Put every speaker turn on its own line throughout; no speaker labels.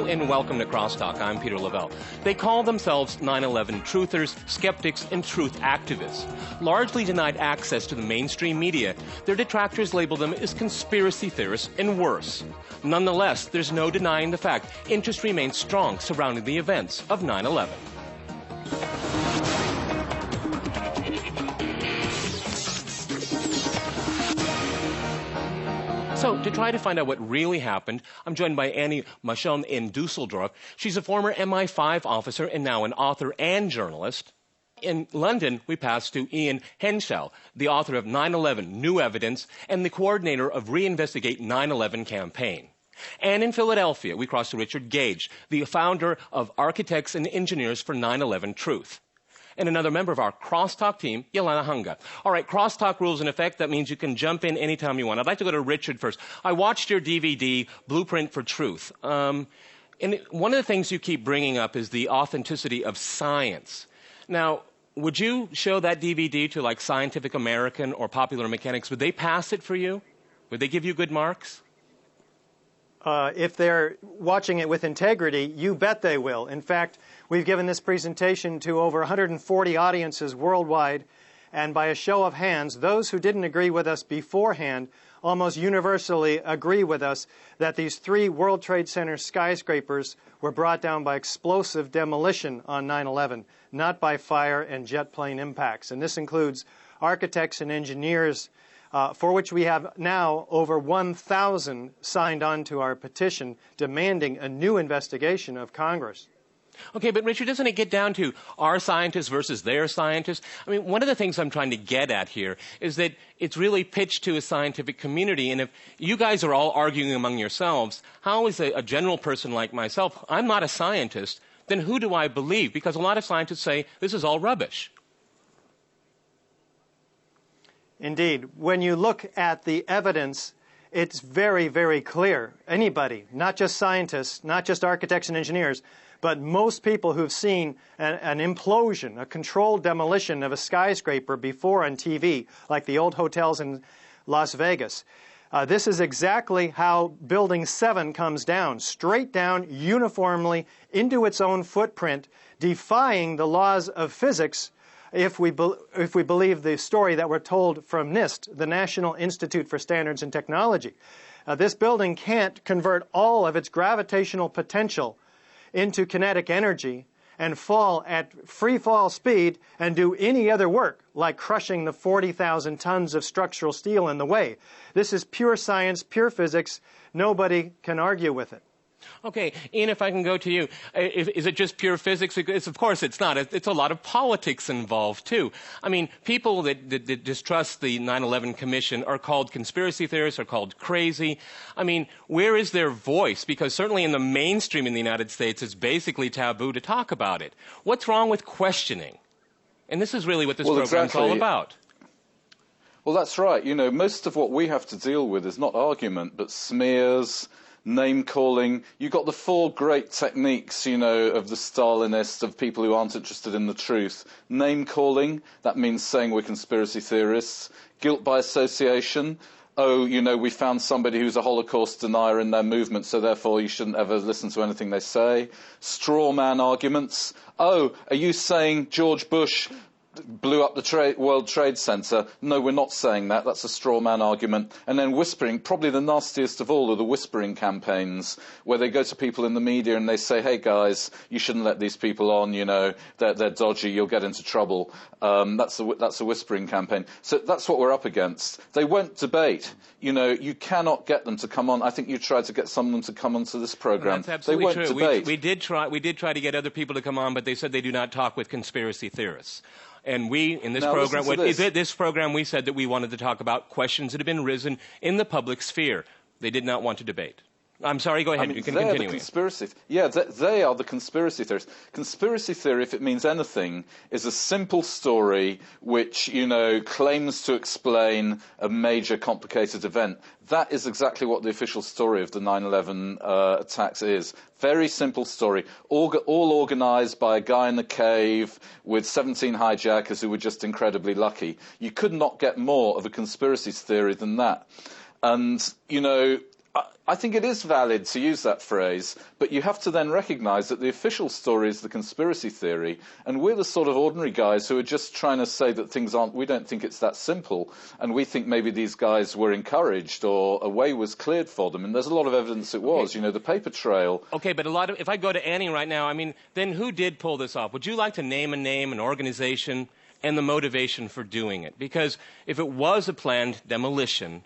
and welcome to CrossTalk. I'm Peter Lavelle. They call themselves 9/11 truthers, skeptics, and truth activists. Largely denied access to the mainstream media, their detractors label them as conspiracy theorists and worse. Nonetheless, there's no denying the fact interest remains strong surrounding the events of 9/11. So, to try to find out what really happened, I'm joined by Annie Machon in Dusseldorf. She's a former MI5 officer and now an author and journalist. In London, we pass to Ian Henshall, the author of 9/11 New Evidence and the coordinator of Reinvestigate 9/11 campaign. And in Philadelphia, we cross to Richard Gage, the founder of Architects and Engineers for 9/11 Truth. And another member of our CrossTalk team, Yelena Hunga. All right, CrossTalk rules in effect. That means you can jump in anytime you want. I'd like to go to Richard first. I watched your DVD, Blueprint for Truth. And one of the things you keep bringing up is the authenticity of science. Now, would you show that DVD to like Scientific American or Popular Mechanics? Would they pass it for you? Would they give you good marks?
If they're watching it with integrity, you bet they will. In fact, we've given this presentation to over 140 audiences worldwide, and by a show of hands, those who didn't agree with us beforehand almost universally agree with us that these 3 World Trade Center skyscrapers were brought down by explosive demolition on 9/11, not by fire and jet plane impacts. And this includes architects and engineers, for which we have now over 1,000 signed on to our petition demanding a new investigation of Congress.
Okay, but Richard, doesn't it get down to our scientists versus their scientists? I mean, one of the things I'm trying to get at here is that it's really pitched to a scientific community, and if you guys are all arguing among yourselves, how is a general person like myself, I'm not a scientist, then who do I believe? Because a lot of scientists say this is all rubbish.
Indeed. When you look at the evidence, it's very, very clear. Anybody, not just scientists, not just architects and engineers, but most people who've seen an implosion, a controlled demolition of a skyscraper before on TV, like the old hotels in Las Vegas. This is exactly how Building 7 comes down, straight down, uniformly, into its own footprint, defying the laws of physics. If we believe the story that we're told from NIST, the National Institute for Standards and Technology. This building can't convert all of its gravitational potential into kinetic energy and fall at free fall speed and do any other work like crushing the 40,000 tons of structural steel in the way. This is pure science, pure physics. Nobody can argue with it.
Okay, Ian, if I can go to you, is it just pure physics? Of course it's not. It's a lot of politics involved, too. I mean, people that distrust the 9/11 Commission are called conspiracy theorists, are called crazy. I mean, where is their voice? Because certainly in the mainstream in the United States, it's basically taboo to talk about it. What's wrong with questioning? And this is really what this program's all about.
Well, that's right. You know, most of what we have to deal with is not argument, but smears, name-calling. You've got the 4 great techniques, you know, of the Stalinists, of people who aren't interested in the truth. Name-calling, that means saying we're conspiracy theorists. Guilt by association. Oh, you know, we found somebody who's a Holocaust denier in their movement, so therefore you shouldn't ever listen to anything they say. Straw man arguments. Oh, are you saying George Bush blew up the World Trade Center? No, we're not saying that. That's a straw man argument. And then whispering, probably the nastiest of all are the whispering campaigns, where they go to people in the media and they say, hey guys, you shouldn't let these people on, you know, they're dodgy, you'll get into trouble. That's a whispering campaign. So that's what we're up against. They won't debate. You know, you cannot get them to come on. I think you tried to get some of them to come onto this program.
That's absolutely
they won't
true.
Debate.
We did try to get other people to come on, but they said they do not talk with conspiracy theorists. And we, in this program, this program, we said that we wanted to talk about questions that have been risen in the public sphere. They did not want to debate. I'm sorry, go ahead. You can continue.
They are the conspiracy theorists. Conspiracy theory, if it means anything, is a simple story which, you know, claims to explain a major complicated event. That is exactly what the official story of the 9/11 attacks is. Very simple story, all organised by a guy in a cave with 17 hijackers who were just incredibly lucky. You could not get more of a conspiracy theory than that. And, you know, I think it is valid to use that phrase, but you have to then recognise that the official story is the conspiracy theory, and we're the sort of ordinary guys who are just trying to say that things aren't, we don't think it's that simple, and we think maybe these guys were encouraged or a way was cleared for them, and there's a lot of evidence it was, you know, the paper trail.
Okay, but if I go to Annie right now, I mean, then who did pull this off? Would you like to name a name, an organization, and the motivation for doing it? Because if it was a planned demolition,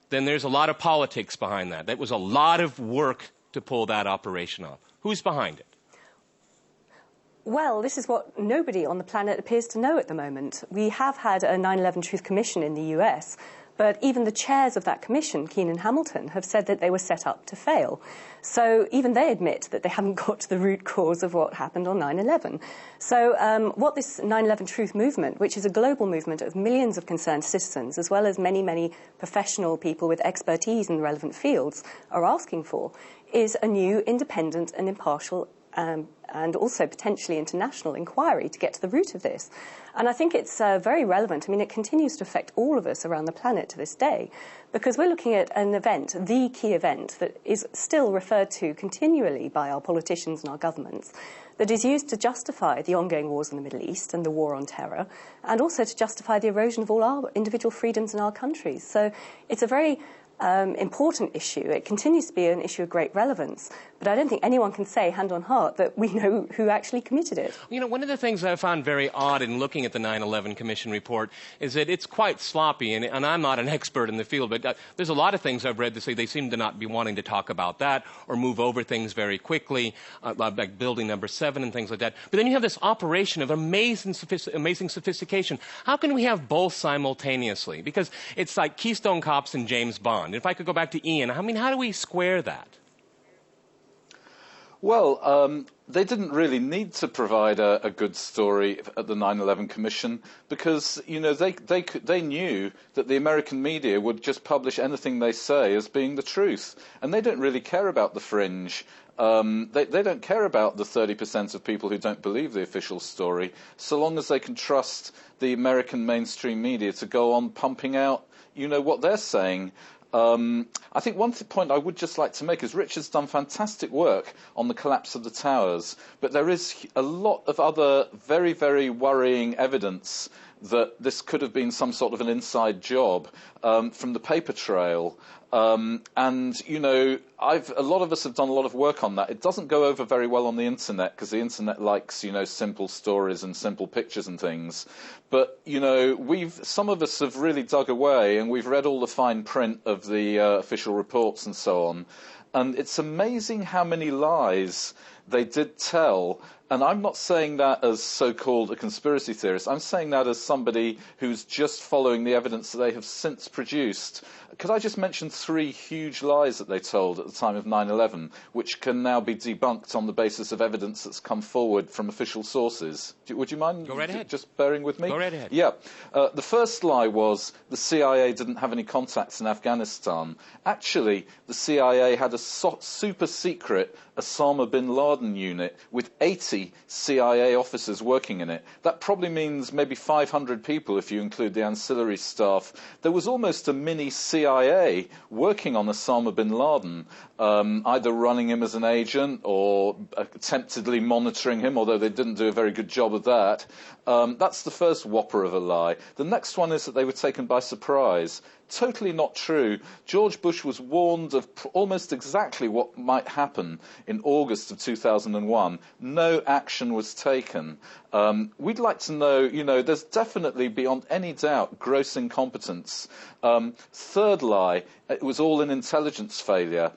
then there's a lot of politics behind that. That was a lot of work to pull that operation off. Who's behind it?
Well, this is what nobody on the planet appears to know at the moment. We have had a 9/11 Truth Commission in the US, but even the chairs of that commission, Keane and Hamilton, have said that they were set up to fail. So even they admit that they haven't got to the root cause of what happened on 9/11. So what this 9/11 Truth movement, which is a global movement of millions of concerned citizens, as well as many, many professional people with expertise in the relevant fields, are asking for, is a new independent and impartial and also potentially international inquiry to get to the root of this. And I think it's very relevant. I mean, it continues to affect all of us around the planet to this day, because we're looking at an event, the key event, that is still referred to continually by our politicians and our governments, that is used to justify the ongoing wars in the Middle East and the war on terror, and also to justify the erosion of all our individual freedoms in our countries. So it's a very important issue. It continues to be an issue of great relevance, but I don't think anyone can say, hand on heart, that we know who actually committed it.
You know, one of the things I found very odd in looking at the 9/11 Commission report is that it's quite sloppy, and I'm not an expert in the field, but there's a lot of things I've read that say they seem to not be wanting to talk about that or move over things very quickly, like Building Number 7 and things like that. But then you have this operation of amazing sophistication. How can we have both simultaneously? Because it's like Keystone Cops and James Bond. If I could go back to Ian, I mean, how do we square that?
Well, they didn't really need to provide a good story at the 9/11 Commission because, you know, they knew that the American media would just publish anything they say as being the truth. And they don't really care about the fringe. They don't care about the 30% of people who don't believe the official story, so long as they can trust the American mainstream media to go on pumping out, you know, what they're saying. I think one point I would just like to make is Richard's done fantastic work on the collapse of the towers, but there is a lot of other very, very worrying evidence that this could have been some sort of an inside job from the paper trail. And, you know, a lot of us have done a lot of work on that. It doesn't go over very well on the internet because the internet likes, you know, simple stories and simple pictures and things. But, you know, some of us have really dug away and we've read all the fine print of the official reports and so on. And it's amazing how many lies they did tell. And I'm not saying that as so-called a conspiracy theorist. I'm saying that as somebody who's just following the evidence that they have since produced. Could I just mention 3 huge lies that they told at the time of 9/11, which can now be debunked on the basis of evidence that's come forward from official sources? Would you mind
Go right ahead.
Just bearing with me?
Go right ahead.
Yeah. The first lie was the CIA didn't have any contacts in Afghanistan. Actually, the CIA had a super secret Osama bin Laden unit with 80 CIA officers working in it. That probably means maybe 500 people if you include the ancillary staff. There was almost a mini CIA working on Osama bin Laden, either running him as an agent or attemptedly monitoring him, although they didn't do a very good job of that. That's the first whopper of a lie. The next one is that they were taken by surprise. Totally not true. George Bush was warned of almost exactly what might happen in August of 2001. No action was taken. We'd like to know, you know, there's definitely, beyond any doubt, gross incompetence. Third lie, it was all an intelligence failure.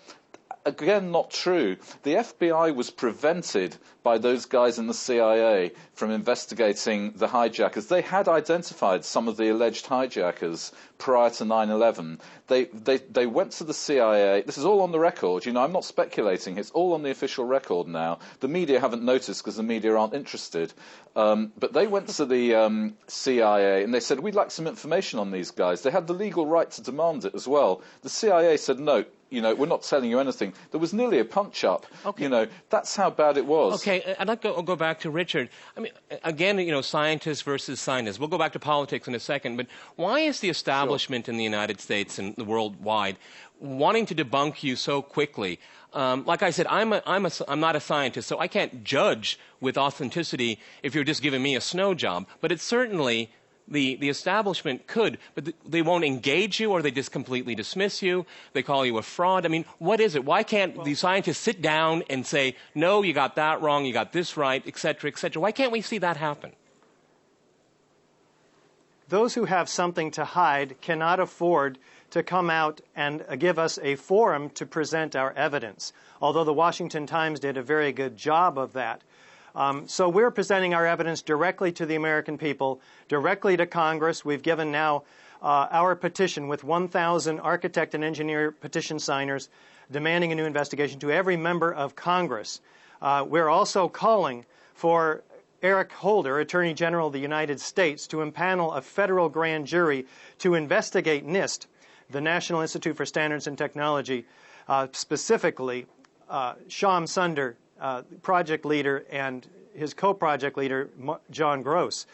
Again, not true. The FBI was prevented by those guys in the CIA from investigating the hijackers. They had identified some of the alleged hijackers prior to 9/11. They went to the CIA. This is all on the record. You know, I'm not speculating. It's all on the official record now. The media haven't noticed because the media aren't interested. But they went to the CIA and they said, we'd like some information on these guys. They had the legal right to demand it as well. The CIA said, no. You know, we're not telling you anything. There was nearly a punch-up. Okay. You know, that's how bad it was.
Okay, I'd like to go back to Richard. I mean, again, you know, scientists versus scientists. We'll go back to politics in a second, but why is the establishment establishment in the United States and the worldwide wanting to debunk you so quickly. Like I said, I'm not a scientist, so I can't judge with authenticity if you're just giving me a snow job. But it's certainly the establishment could, but they won't engage you, or they just completely dismiss you. They call you a fraud. I mean, what is it? Why can't the scientists sit down and say, no, you got that wrong, you got this right, et cetera, et cetera? Why can't we see that happen?
Those who have something to hide cannot afford to come out and give us a forum to present our evidence, although the Washington Times did a very good job of that. So we're presenting our evidence directly to the American people, directly to Congress. We've given now our petition with 1,000 architect and engineer petition signers demanding a new investigation to every member of Congress. We're also calling for Eric Holder, Attorney General of the United States, to impanel a federal grand jury to investigate NIST, the National Institute for Standards and Technology, specifically Shyam Sunder, project leader, and his co-project leader, John Gross.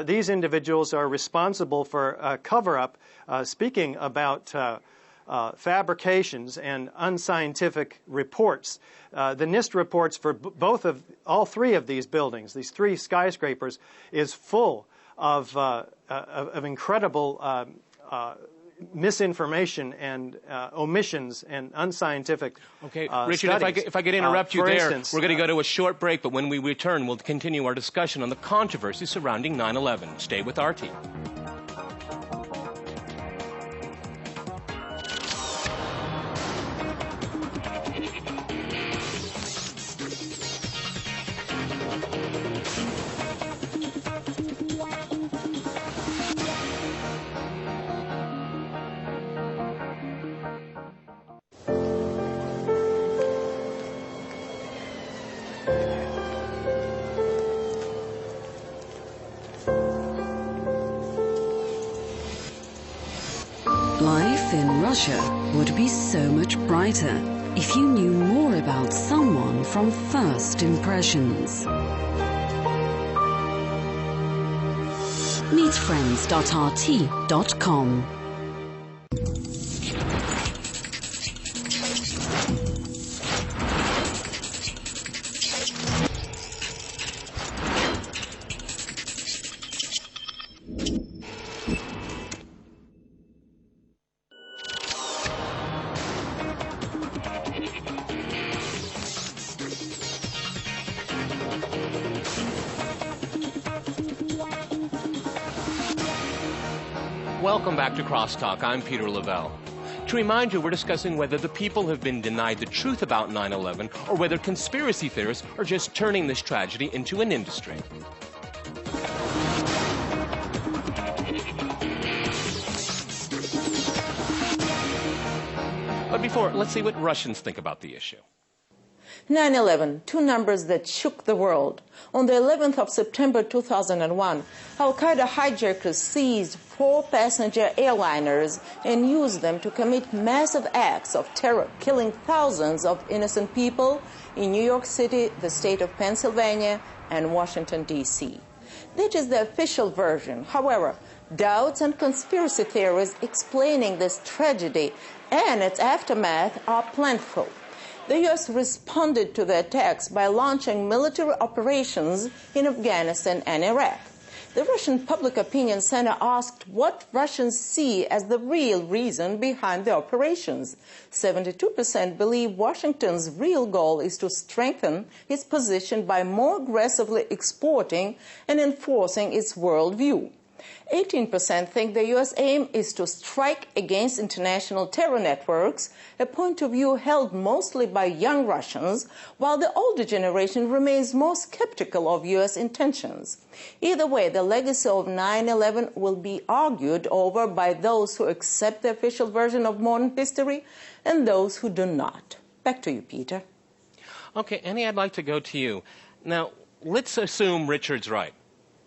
These individuals are responsible for a cover-up, speaking about fabrications and unscientific reports. The NIST reports for all three of these buildings, these three skyscrapers, is full of incredible misinformation and omissions and unscientific
Okay, Richard,
studies.
if I could interrupt you there,
instance,
we're going to go to a short break, but when we return, we'll continue our discussion on the controversy surrounding 9/11. Stay with our team.
Life in Russia would be so much brighter if you knew more about someone from first impressions. Meetfriends.rt.com.
Welcome back to CrossTalk. I'm Peter Lavelle. To remind you, we're discussing whether the people have been denied the truth about 9/11 or whether conspiracy theorists are just turning this tragedy into an industry. But before, let's see what Russians think about the issue.
9/11, two numbers that shook the world. On the 11th of September 2001, Al-Qaeda hijackers seized 4 passenger airliners and used them to commit massive acts of terror, killing thousands of innocent people in New York City, the state of Pennsylvania, and Washington, D.C. That is the official version. However, doubts and conspiracy theories explaining this tragedy and its aftermath are plentiful. The U.S. responded to the attacks by launching military operations in Afghanistan and Iraq. The Russian Public Opinion Center asked what Russians see as the real reason behind the operations. 72% believe Washington's real goal is to strengthen its position by more aggressively exporting and enforcing its worldview. 18% think the U.S. aim is to strike against international terror networks, a point of view held mostly by young Russians, while the older generation remains more skeptical of U.S. intentions. Either way, the legacy of 9/11 will be argued over by those who accept the official version of modern history and those who do not. Back to you, Peter.
Okay, Annie, I'd like to go to you. Now, let's assume Richard's right.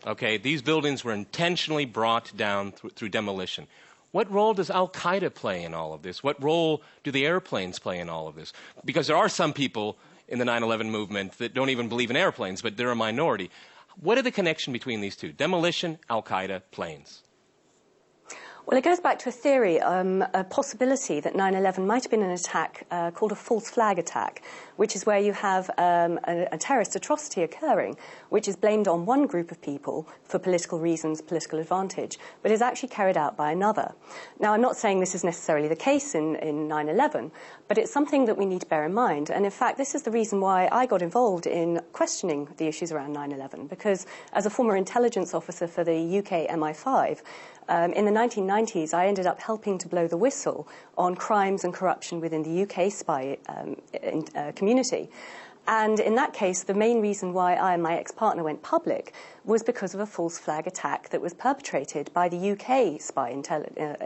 Okay, these buildings were intentionally brought down through demolition. What role does Al-Qaeda play in all of this? What role do the airplanes play in all of this? Because there are some people in the 9/11 movement that don't even believe in airplanes, but they're a minority. What are the connection between these two? Demolition, Al-Qaeda, planes.
Well, it goes back to a theory, a possibility that 9/11 might have been an attack called a false flag attack, which is where you have a terrorist atrocity occurring, which is blamed on one group of people for political reasons, political advantage, but is actually carried out by another. Now, I'm not saying this is necessarily the case in 9/11, but it's something that we need to bear in mind. And in fact, this is the reason why I got involved in questioning the issues around 9/11, because as a former intelligence officer for the UK MI5, in the 1990s, I ended up helping to blow the whistle on crimes and corruption within the UK spy community. And in that case, the main reason why I and my ex-partner went public was because of a false flag attack that was perpetrated by the UK spy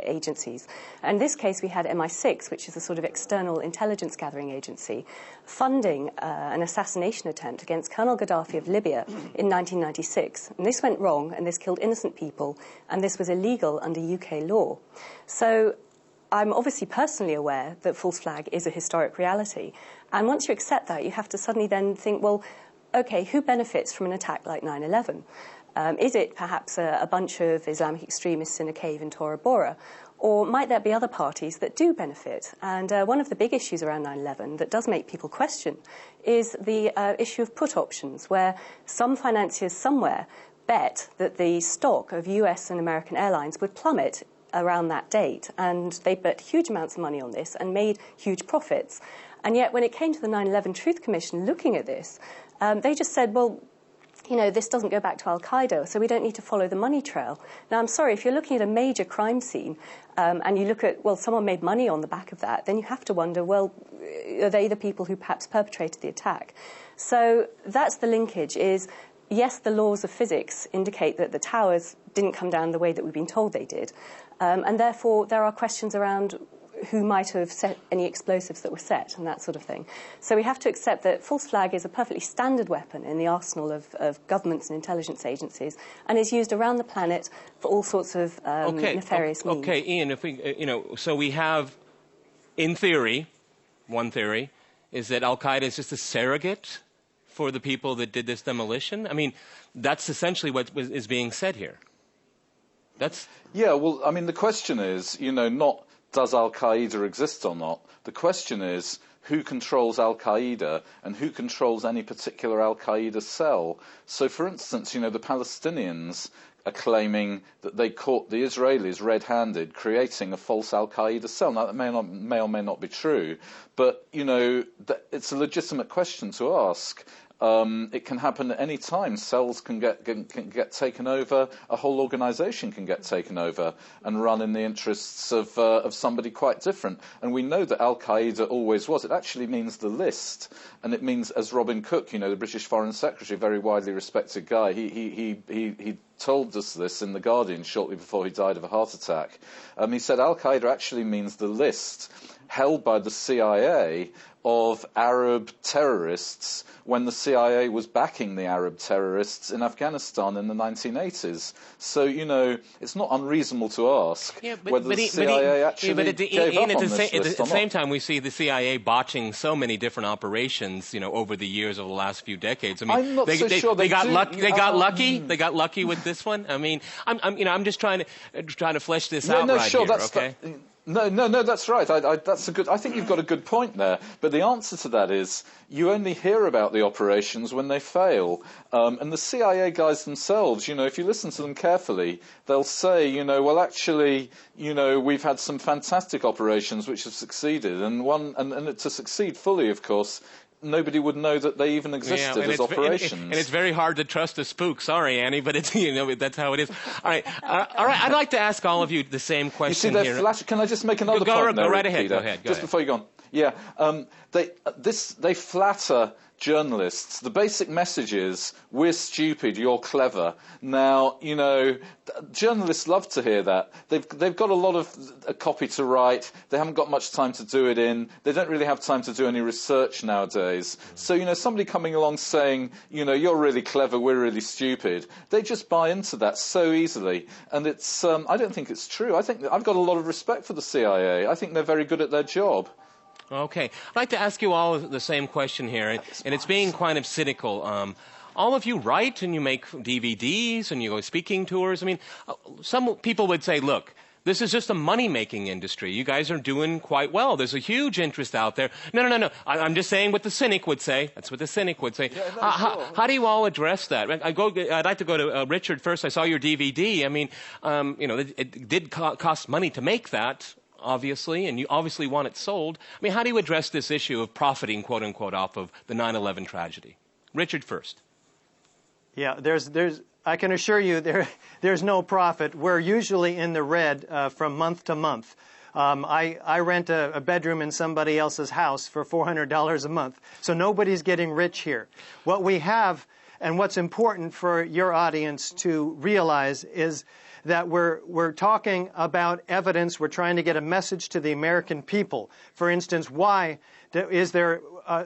agencies. And in this case, we had MI6, which is a sort of external intelligence gathering agency, funding an assassination attempt against Colonel Gaddafi of Libya in 1996. And this went wrong, and this killed innocent people, and this was illegal under UK law. So I'm obviously personally aware that false flag is a historic reality. And once you accept that, you have to suddenly then think, well, OK, who benefits from an attack like 9/11? Is it perhaps a bunch of Islamic extremists in a cave in Tora Bora? Or might there be other parties that do benefit? And one of the big issues around 9/11 that does make people question is the issue of put options, where some financiers somewhere bet that the stock of US and American airlines would plummet around that date. And they bet huge amounts of money on this and made huge profits. And yet when it came to the 9/11 Truth Commission looking at this, they just said, well, you know, this doesn't go back to Al-Qaeda, so we don't need to follow the money trail. Now, I'm sorry, if you're looking at a major crime scene and you look at, well, someone made money on the back of that, then you have to wonder, well, are they the people who perhaps perpetrated the attack? So that's the linkage is, yes, the laws of physics indicate that the towers didn't come down the way that we've been told they did. And therefore, there are questions around who might have set any explosives that were set and that sort of thing. So we have to accept that false flag is a perfectly standard weapon in the arsenal of governments and intelligence agencies and is used around the planet for all sorts of nefarious means.
Okay, Ian, if we, so we have, in theory, one theory, is that Al-Qaeda is just a surrogate for the people that did this demolition? I mean, that's essentially what is being said here.
Yeah, well, I mean, the question is, not does Al-Qaeda exist or not? The question is, who controls Al-Qaeda and who controls any particular Al-Qaeda cell? So, for instance, the Palestinians are claiming that they caught the Israelis red-handed creating a false Al-Qaeda cell. Now, that may or may not be true, but, it's a legitimate question to ask. It can happen at any time. Cells can get taken over. A whole organisation can get taken over and run in the interests of somebody quite different. And we know that Al-Qaeda always was. It actually means the list, and it means, as Robin Cook, the British Foreign Secretary, very widely respected guy, he told us this in The Guardian shortly before he died of a heart attack. He said Al-Qaeda actually means the list held by the CIA of Arab terrorists when the CIA was backing the Arab terrorists in Afghanistan in the 1980s. So, it's not unreasonable to ask whether the CIA actually gave up on this list or not. At the same
time, we see the CIA botching so many different operations, over the years, over the last few decades. I mean,
I'm not so sure they
got
do.
lucky. They got lucky. They got lucky with this one. I mean, I'm just trying to flesh this out right here. Okay.
No, that's right. I think you've got a good point there. But the answer to that is you only hear about the operations when they fail. And the CIA guys themselves, if you listen to them carefully, they'll say, well, actually, we've had some fantastic operations which have succeeded. And to succeed fully, of course, nobody would know that they even existed as operations.
And it's very hard to trust a spook. Sorry, Annie, but it's that's how it is. All right. I'd like to ask all of you the same question
here. Can I just make another point?
Go right ahead. Go ahead.
Before you go on. Yeah. They flatter journalists. The basic message is, we're stupid, you're clever. Now, journalists love to hear that. They've got a lot of copy to write. They haven't got much time to do it in. They don't really have time to do any research nowadays. So, somebody coming along saying, you're really clever, we're really stupid, they just buy into that so easily. And it's, I don't think it's true. I think I've got a lot of respect for the CIA. I think they're very good at their job.
Okay. I'd like to ask you all the same question here, and it's being kind of cynical. All of you write and you make DVDs and you go speaking tours. I mean, some people would say, look, This is just a money-making industry. You guys are doing quite well. There's a huge interest out there. No. I'm just saying what the cynic would say. That's what the cynic would say.
Yeah, sure.
How do you all address that? I'd like to go to Richard first. I saw your DVD. I mean, it did cost money to make that, obviously, and you obviously want it sold. I mean, how do you address this issue of profiting, quote unquote, off of the 9/11 tragedy? Richard first.
Yeah, I can assure you there's no profit. We're usually in the red from month to month. I rent a bedroom in somebody else's house for $400 a month, so nobody's getting rich here. What we have, and what's important for your audience to realize, is that we're talking about evidence. We're trying to get a message to the American people. For instance, why is there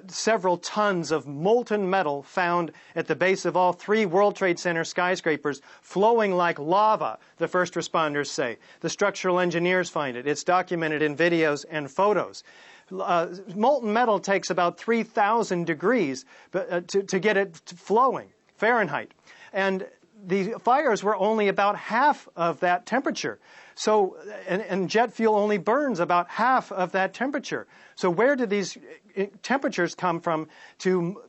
several tons of molten metal found at the base of all 3 World Trade Center skyscrapers, flowing like lava, the first responders say. The structural engineers find it. It's documented in videos and photos. Molten metal takes about 3,000 degrees to get it flowing, Fahrenheit. And the fires were only about half of that temperature. So, and jet fuel only burns about half of that temperature. So where do these temperatures come from to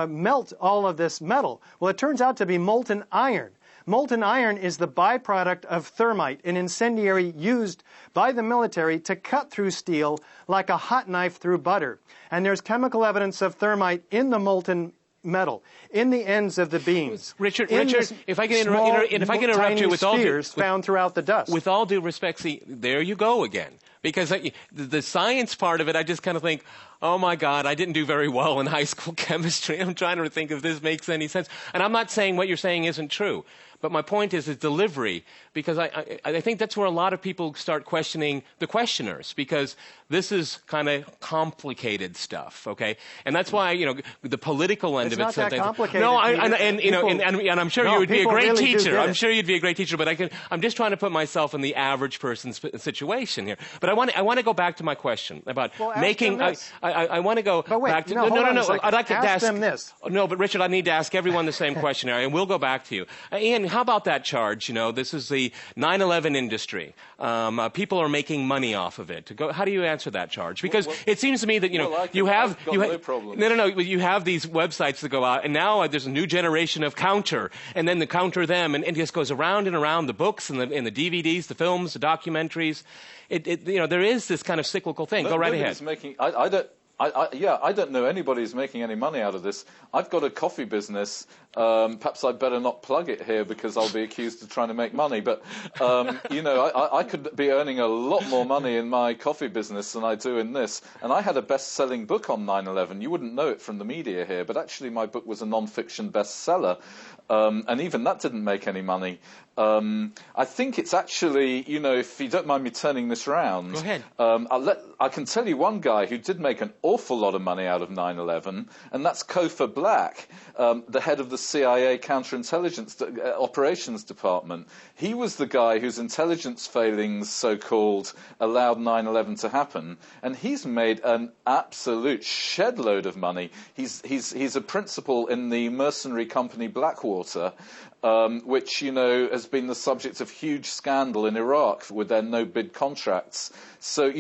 melt all of this metal? Well, it turns out to be molten iron. Molten iron is the byproduct of thermite, an incendiary used by the military to cut through steel like a hot knife through butter. And there's chemical evidence of thermite in the molten metal, in the ends of the beams.
Richard, if I can interrupt you with all
spheres found throughout the dust.
With all due respect, see, there you go again. Because the science part of it, I just kind of think, oh my God, I didn't do very well in high school chemistry. I'm trying to think if this makes any sense. And I'm not saying what you're saying isn't true. But my point is delivery, because I think that's where a lot of people start questioning the questioners, because this is kind of complicated stuff, okay? And that's why, the political end
it's
of it.
It's not that complicated.
No, and I'm sure you would be a great
really
teacher. I'm sure you'd be a great teacher, but I'm just trying to put myself in the average person's situation here. But I want to go back to my question about making. I want to go back to. No. I'd like to ask
them this.
No, but Richard, I need to ask everyone the same question, and we'll go back to you. Ian, how about that charge? This is the 9/11 industry. People are making money off of it. How do you answer that charge? Because it seems to me that you have these websites that go out, and now there's a new generation of counter, and then the counter them, and it just goes around and around. The books and the DVDs, the films, the documentaries. There is this kind of cyclical thing. Go right ahead.
I don't know anybody who's making any money out of this. I've got a coffee business. Perhaps I'd better not plug it here because I'll be accused of trying to make money. But, I could be earning a lot more money in my coffee business than I do in this. And I had a best-selling book on 9/11. You wouldn't know it from the media here, but actually my book was a non-fiction bestseller. And even that didn't make any money. I think it's actually, if you don't mind me turning this round.
Go ahead.
I can tell you one guy who did make an awful lot of money out of 9/11, and that's Kofor Black, the head of the CIA Counterintelligence Operations Department. He was the guy whose intelligence failings, so-called, allowed 9/11 to happen, and he's made an absolute shed load of money. He's a principal in the mercenary company Blackwater, which, has been the subject of huge scandal in Iraq with their no-bid contracts. So,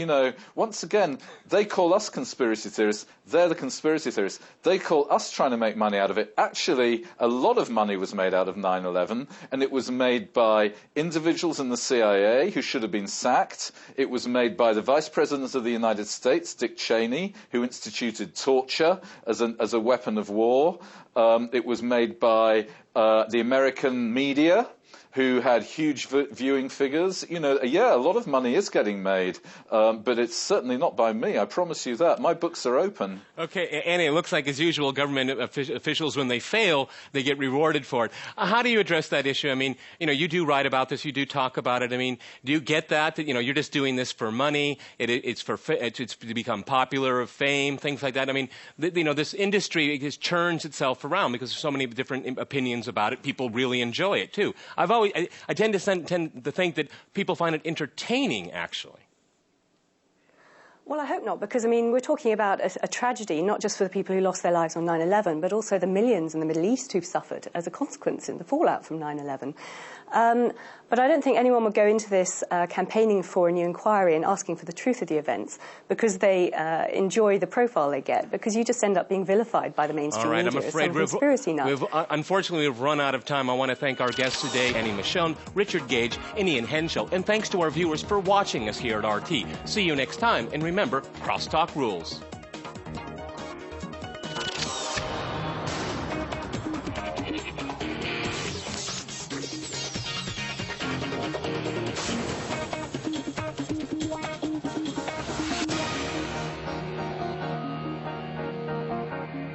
once again, they call us conspiracy theorists. They're the conspiracy theorists. They call us trying to make money out of it. Actually, a lot of money was made out of 9/11, and it was made by individuals in the CIA who should have been sacked. It was made by the Vice President of the United States, Dick Cheney, who instituted torture as a weapon of war. It was made by the American media, who had huge viewing figures. A lot of money is getting made, but it's certainly not by me, I promise you that. My books are open.
Okay, Annie, it looks like, as usual, government officials, when they fail, they get rewarded for it. How do you address that issue? I mean, you do write about this, you do talk about it. I mean, do you get that you're just doing this for money, it's to become popular, of fame, things like that? I mean, this industry just churns itself around because there's so many different opinions about it. People really enjoy it, too. I tend to think that people find it entertaining, actually.
Well, I hope not, because, I mean, we're talking about a tragedy, not just for the people who lost their lives on 9/11, but also the millions in the Middle East who've suffered as a consequence in the fallout from 9/11. But I don't think anyone would go into this campaigning for a new inquiry and asking for the truth of the events because they enjoy the profile they get, because you just end up being vilified by the mainstream media.
I'm afraid unfortunately, we've run out of time. I want to thank our guests today, Annie Michon, Richard Gage, and Ian Henschel. And thanks to our viewers for watching us here at RT. See you next time, and remember, CrossTalk rules.